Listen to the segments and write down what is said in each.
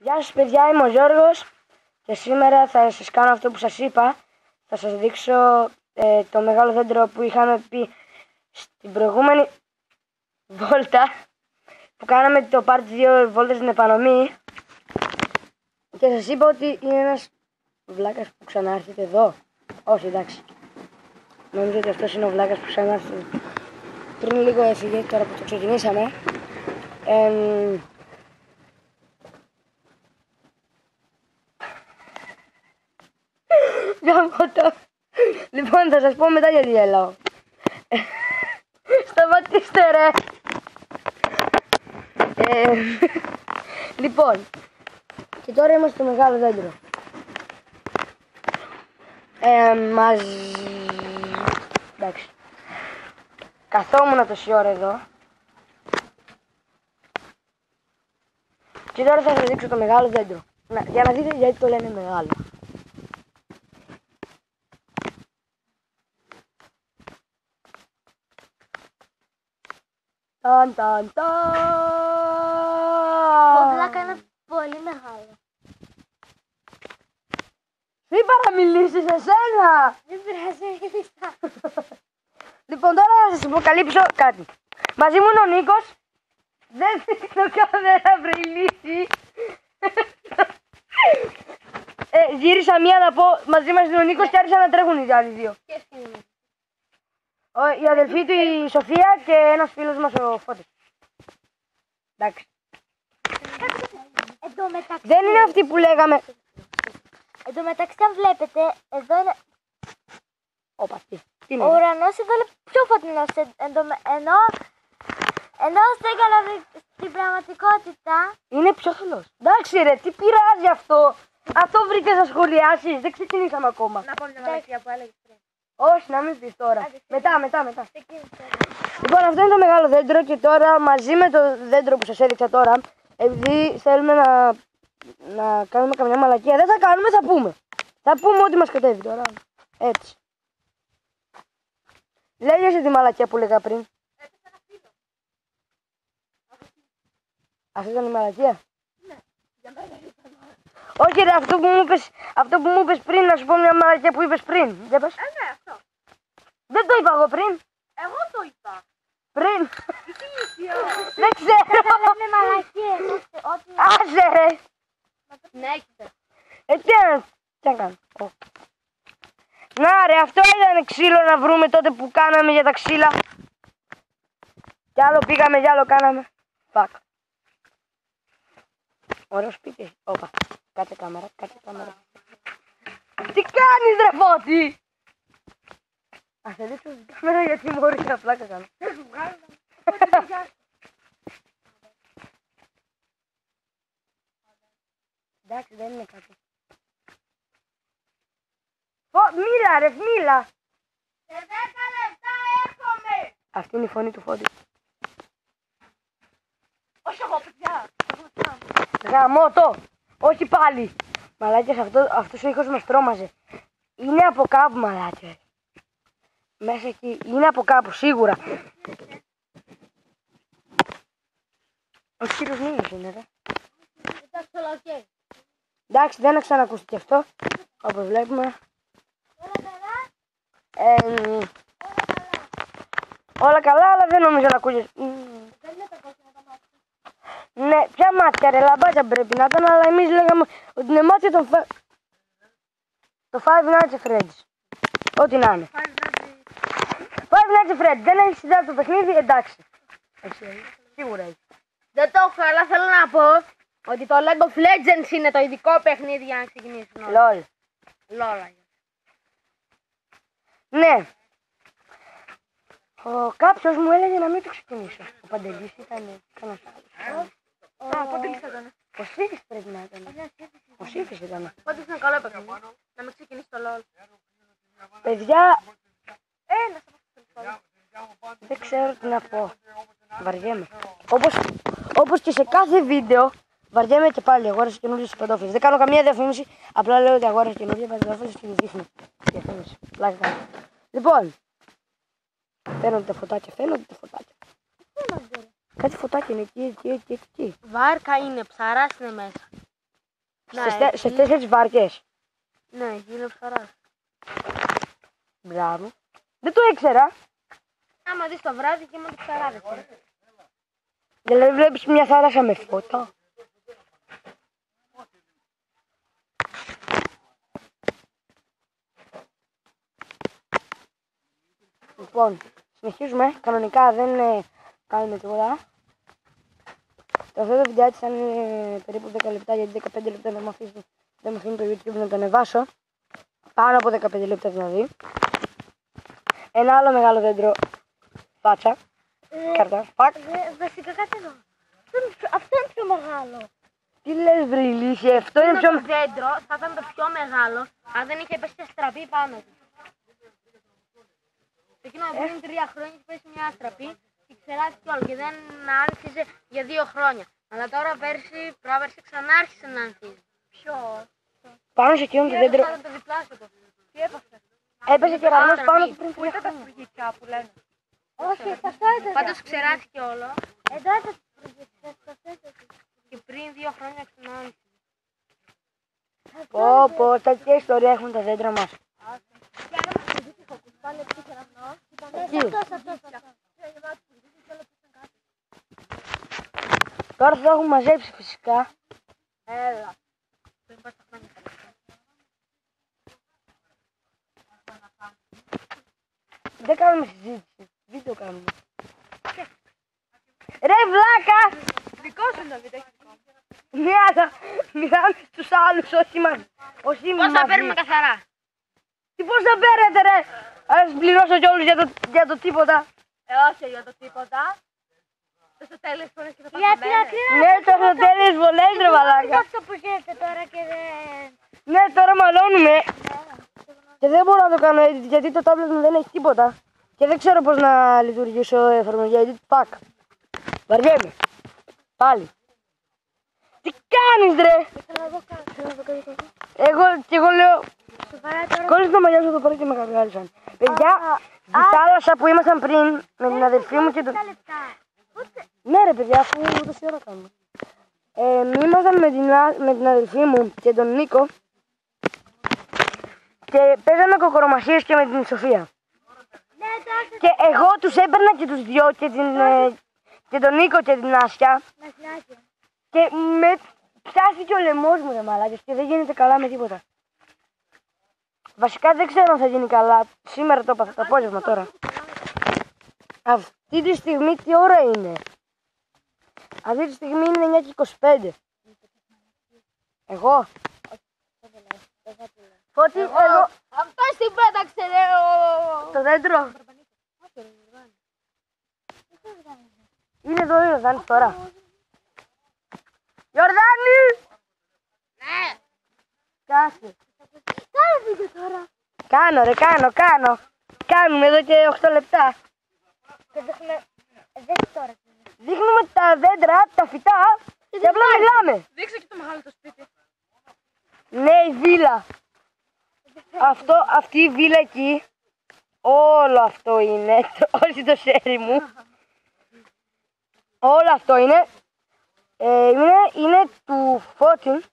Γεια σας παιδιά, είμαι ο Γιώργος και σήμερα θα σας κάνω αυτό που σας είπα. Θα σας δείξω το μεγάλο δέντρο που είχαμε πει στην προηγούμενη βόλτα που κάναμε το part 2 βόλτες στην επανομή και σας είπα ότι είναι ένας βλάκας που ξανάρχεται εδώ. Όχι, εντάξει. Νομίζω ότι αυτός είναι ο βλάκας που ξανάρχεται. Πριν λίγο έφυγε, τώρα που το ξεκινήσαμε. Λοιπόν, θα σας πω μετά γιατί γελάω. Σταματήστε ρε. Λοιπόν, και τώρα είμαστε στο μεγάλο δέντρο. Εντάξει. Καθόμουν τόση ώρα εδώ. Και τώρα θα σας δείξω το μεγάλο δέντρο. Για να δείτε γιατί το λένε μεγάλο. Ταν ταν ταν. Το βλάκα είναι πολύ μεγάλο. Μην παραμιλήσεις εσένα! Δεν πειράζει, μίλησα. Λοιπόν, τώρα θα σας αποκαλύψω κάτι. Μαζί μου είναι ο Νίκος. Δεν δείχνω κάμερα βρελίσει. Γύρισα μία να πω μαζί μας είναι ο Νίκος και άρχισαν να τρέχουν οι άλλοι δύο. Ποιος είναι? Η αδελφή του η Σοφία και ένας φίλος μας ο Φώτης. Εντάξει. Δεν είναι αυτή που λέγαμε. Εν τω μεταξύ, αν βλέπετε, εδώ είναι... Όπα, τι Ο είναι. ουρανός εδώ είναι πιο φωτεινός, ενώ στην πραγματικότητα... Είναι πιο θολός. Εντάξει ρε, τι πειράζει αυτό. Αυτό βρήκες να σχολιάσεις. Δεν ξεκινήσαμε ακόμα. Να πω μια μαλακία που έλεγες πριν. Όχι, να μην πεις τώρα. Άντε, Μετά. Ξεκίνησε. Λοιπόν, αυτό είναι το μεγάλο δέντρο και τώρα μαζί με το δέντρο που σας έδειξα τώρα, επειδή θέλουμε να κάνουμε καμιά μαλακία, δεν θα κάνουμε, θα πούμε. Θα πούμε ό,τι μας κατέβει τώρα. Έτσι. Λέγεσαι τη μαλακία που λέγα πριν. Αυτή ήταν η μαλακία. Ναι, για μένα ήταν. Όχι ρε, αυτό που μου είπες πριν, να σου πω μια μαλακία που είπες πριν. Για πες. Ναι, αυτό. Δεν το είπα εγώ πριν. Εγώ το είπα. Πριν. Δεν ξέρω. Λέμε μαλακίες. Άσε ρε. Ναι, έχετε. Τι να κάνω. Να ρε, αυτό ήταν ξύλο να βρούμε τότε που κάναμε για τα ξύλα. Κι άλλο πήγαμε, κι άλλο κάναμε. Φακ. Ωραίο σπίτι. Όπα. Κάτσε κάμερα. Τι κάνεις ρε Φώτη. Ας σε δείξω την κάμερα γιατί μου όρεσε απλά κάνω. Δεν σου βγάλω. Εντάξει, δεν είναι κάτι. Μίλα ρε, μίλα. Σε 10 λεπτά έρχομαι. Αυτή είναι η φωνή του Φώτη. Όχι εγώ, παιδιά. Γαμώτο. Όχι πάλι. Μαλάκες, αυτός ο ήχος μας τρόμαζε. Είναι από κάπου μαλάκες. Μέσα εκεί. Είναι από κάπου, σίγουρα. Ο κύριος Νίλος είναι ρε. Εντάξει, όλα οκ. Εντάξει, δεν ξανακούστηκε αυτό. Όπως βλέπουμε. Όλα καλά. Όλα καλά, αλλά δεν νομίζω να ακούγες. Δεν είναι τα κόκκινα τα μάτια. Ναι, ποια μάτια ρε, λαμπάτια πρέπει να ήταν, αλλά εμείς λέγαμε ότι είναι μάτια το Five Nights at Freddy's. Ό,τι να είναι. Five Nights at Freddy's, δεν έχει συνδέσει το παιχνίδι, εντάξει. Σίγουρα έχει. Δεν το έχω, αλλά θέλω να πω ότι το League of Legends είναι το ειδικό παιχνίδι για να ξεκινήσουν όλα. Λόλ. Λόλα. Ναι. Κάποιος μου έλεγε να μην το ξεκινήσω. Ο Παντελής ήταν κανένας άλλος. Α, πότε ήταν. Ο Σύφης πρέπει να ήταν. Ο Σύφης ήταν. Πότε ήταν καλό παιχνίδι. Να μην ξεκινήσει το LOL. Παιδιά, Να σε πω. δεν ξέρω τι να πω. Βαριέμαι. Όπως και σε κάθε βίντεο, βαριέμαι και πάλι. Αγόρασα καινούριες παντόφλες. Δεν κάνω καμία διαφήμιση. Απλά λέω ότι αγόρασα καινούριες παντόφλες και μου δείχνω. Διαφήμιση. Πλάκα. Λοιπόν, φαίνονται τα φωτάκια. Κάτι φωτάκια είναι εκεί. Βάρκα είναι, ψαράς είναι μέσα. Ναι, σε 4 βάρκες. Ναι, είναι ψαράς. Μπράβο. Δεν το ήξερα. Άμα δεις το βράδυ και με τους ψαράδες. Δηλαδή βλέπεις μια θάλασσα με φώτα. Λοιπόν, συνεχίζουμε. Κανονικά δεν κάνουμε τίποτα. Το αυτό το βιντεάκι ήταν περίπου 10 λεπτά, γιατί 15 λεπτά δεν με αφήνει το YouTube να το ανεβάσω. Πάνω από 15 λεπτά δηλαδή. Ένα άλλο μεγάλο δέντρο. Φάτσα. Κάρτα. Φακ. Βασικά κάτι εδώ. Αυτό είναι πιο μεγάλο. Τι λες βρε ηλίθιε, αυτό είναι πιο... Το δέντρο θα ήταν το πιο μεγάλο αν δεν είχε πέσει αστραπή πάνω του. Εκείνο πριν 3 χρόνια είχε πέσει μια αστραπή και ξεράστηκε όλο και δεν άνθιζε για 2 χρόνια. Αλλά τώρα πρόπερση ξανά άρχισε να ανθίζει. Ποιο? Πάνω σε εκείνο το δέντρο. Ήταν το διπλάσιο του. Τι έπαθε? Έπεσε και γραμμός πάνω του πριν 3 Πού ήταν τα χρόνια. φρουγγίτια που λένε? Όχι, αυτό ήταν. Πάντως ξεράστηκε όλο. Εδώ ήταν τα φρουγγίτια. Και πριν 2 χρόνια ξανά άνθιζε. Πω, τέτοια ιστορία έχουν τα δέντρα μας. Τώρα θα το έχουμε μαζέψει φυσικά. Έλα. Δεν κάνουμε συζήτηση. Βίντεο κάνουμε. Ρε βλάκα! Δικό σου είναι το βίντεο. Ναι, αλλά μιλάμε στους άλλους, όχι μαζί. Πώς θα παίρνουμε καθαρά? Τι πώς θα παίρνετε ρε! Ας πληρώσω κιόλας για το τίποτα. Όχι για το τίποτα. Στο τέλος φορές και θα πάμε. Ναι, το τέλος βολές ρε μαλάκα. Αυτό που γίνεται τώρα και δεν... Ναι, τώρα μαλώνουμε. Και δεν μπορώ να το κάνω edit γιατί το tablet μου δεν έχει τίποτα. Και δεν ξέρω πώς να λειτουργήσω εφαρμογή edit. Fuck. Βαριέμαι. Πάλι. Τι κάνεις ρε! Εγώ λέω... Κόλλησε το μαλλιά σου εδώ πέρα και με καυγάρισαν. Παιδιά, στη θάλασσα που ήμασταν πριν με την αδελφή μου και τον... Ναι ρε παιδιά, αφού τόση ώρα κάνουμε. Ήμασταν με την αδελφή μου και τον Νίκο και παίζαμε κοκορομασίες και με την Σοφία. Και εγώ τους έπαιρνα και τους δυο και τον Νίκο και την Άσια και με πιάστηκε ο λαιμός μου ρε μαλάκες και δεν γίνεται καλά με τίποτα. Βασικά δεν ξέρω αν θα γίνει καλά. Σήμερα το έπαθα το απόγευμα τώρα. Αυτή τη στιγμή τι ώρα είναι? Αυτή τη στιγμή είναι 9:25. Εγώ. Φώτη, εγώ. Αυτό στην πέταξε ρε Το δέντρο. Είναι εδώ ο Ιορδάνης τώρα. Ιορδάνη! Ναι. Κάσε. Κάνε βίντεο τώρα. Κάνω ρε, κάνω. Κάνουμε εδώ και 8 λεπτά. Και δείχνουμε... Δες τώρα. Δείχνουμε τα δέντρα, τα φυτά και απλά μιλάμε. Δείξε και το μεγάλο το σπίτι. Ναι, η βίλα. Αυτή η βίλα εκεί, όλο αυτό είναι, όχι το σέρι μου. Όλο αυτό είναι του Φώτη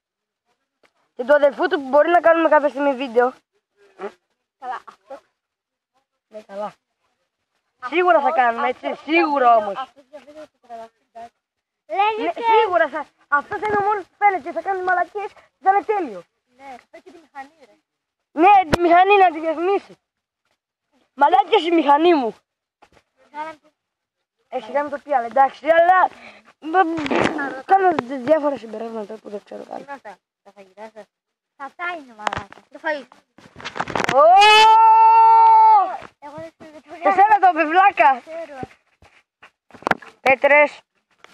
και του αδελφού του που μπορεί να κάνουμε κάποια στιγμή βίντεο. Καλά, αυτό. Ναι, καλά. Σίγουρα θα κάνουμε, έτσι, σίγουρα όμως. Αυτό το βίντεο που τραβάς. Ναι, σίγουρα θα. Αυτό θα είναι ο μόνος που φαίνεται και θα κάνει μαλακίες και θα είναι τέλειο. Ναι, αυτό και τη μηχανή ρε. Ναι, τη μηχανή να τη διαφημίσει. Μαλάκια η μηχανή μου. Σιγά με το πει, αλλά εντάξει, αλλά κάνω διάφορα συμπεράσματα που δεν ξέρω καν. Τι είναι αυτά, τα φαγητά σας? Αυτά είναι μαλάκα. Το φαγητό. Εγώ δεν ξέρω. Σε σένα το πευλάκα. Πέτρες,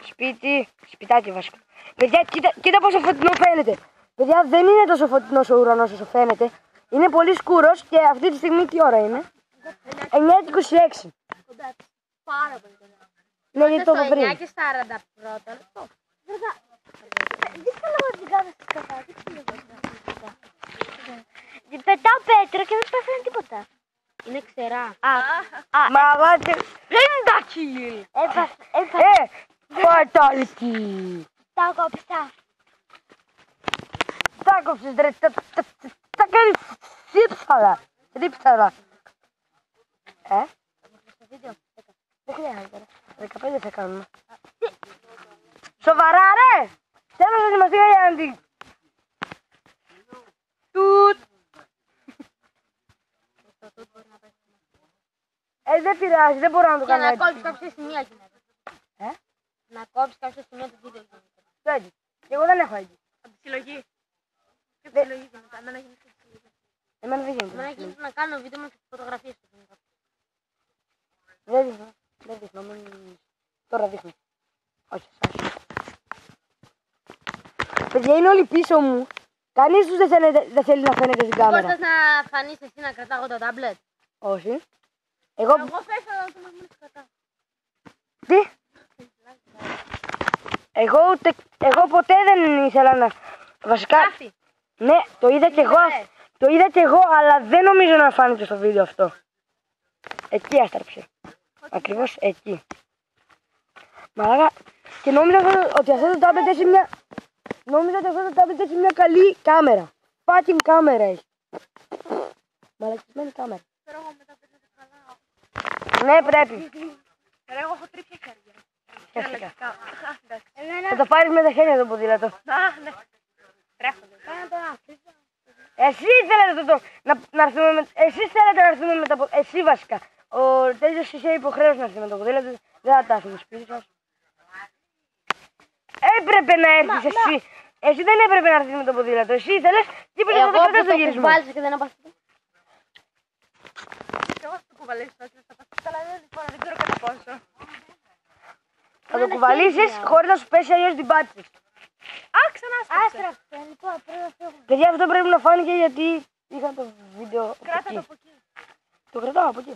σπίτι, σπιτάκι βασικά. Παιδιά, κοίτα πόσο φωτεινό φαίνεται. Παιδιά, δεν είναι τόσο φωτεινός ο ουρανός όσο φαίνεται. Είναι πολύ σκούρος και αυτή τη στιγμή τι ώρα είναι? 9:26. Κοντά, πάρα πολύ κοντά. Ναι, γιατί το είπα πριν. 9 και 40 πρώτα λεπτό. Δύσκολο να την κάνω στις καφά. Πετάω πέτρα και δεν πέφτει τίποτα. Είναι ξερά. Μα βάτε. Πεντακίλ. Fatality. Τα κόψα. κόψεις ρε, τα κάνει σύψαλα. Στο βίντεο. Δεν χρειάζεται ρε, 15 θα κάνουμε. Σοβαρά ρε! Θέλω να είμαστε για να την... Τουτ! Δεν πειράζει, δεν μπορώ να το Και κάνω να έτσι. κόψεις κάποια σημεία γίνεται. Να κόψεις κάποια σημεία του βίντεο γίνεται. Το edit. Και εγώ δεν έχω edit. Από τη συλλογή. Και Δε- συλλογή γίνεται. Εμένα γίνεται στη συλλογή. Εμένα δεν Εμένα γίνεται. γίνεται να κάνω βίντεο με τις φωτογραφίες του. Δεν δείχνω, μην... Τώρα δείχνω. Όχι, σας. Παιδιά είναι όλοι πίσω μου. Κανείς τους δεν θέλει να φαίνεται στην κάμερα. Κώστας να φανείς εσύ να κρατάω το τάμπλετ. Όχι. Εγώ... Εγώ πέσα να το μόνο κρατάω. Τι? Εγώ ποτέ δεν ήθελα να... Βασικά... Γράφει. Ναι, το είδα κι εγώ. Το είδα κι εγώ, αλλά δεν νομίζω να φάνηκε στο βίντεο αυτό. Εκεί άστραψε. Ακριβώς εκεί. Μαλάκα. Και νόμιζα ότι αυτό το τάμπλετ έχει μια... Νόμιζα ότι αυτό το τάμπλετ έχει μια καλή κάμερα. Fucking κάμερα έχει. Μαλακισμένη κάμερα. Τώρα εγώ μετά πρέπει να το χαλάω. Ναι, πρέπει. Τώρα εγώ έχω τρίπια χέρια. Χαίρεστηκα. Εμένα... Θα το πάρεις με τα χέρια το ποδήλατο. ναι. Τρέχονται. Κάνε το αφήσω. Εσύ θέλετε να έρθουμε με... Εσείς θέλετε να έρθουμε με τα ποδήλατα. Εσύ βασικά. Ο τέτοιος είχε υποχρέωση να έρθει με το ποδήλατο. Δεν θα τα έρθουμε σπίτι σας. Έπρεπε να έρθεις εσύ. Εσύ δεν έπρεπε να έρθεις με το ποδήλατο. Εσύ ήθελες και είπες ότι θα Εγώ κρατάς που το το γύρισμα. κουβάλισα και δεν έπαθα. Εγώ θα το κουβαλήσω, όχι να τα πατήσω, αλλά δεν ξέρω κατά πόσο. Θα το κουβαλήσεις χωρίς να σου πέσει αλλιώς την πάτη. Ξανά άστραψε. Λοιπόν, πρέπει να φύγουμε. Παιδιά, αυτό πρέπει να φάνηκε γιατί είχα το βίντεο από Κράτα το εκεί. από εκεί. Το κρατάω από εκεί.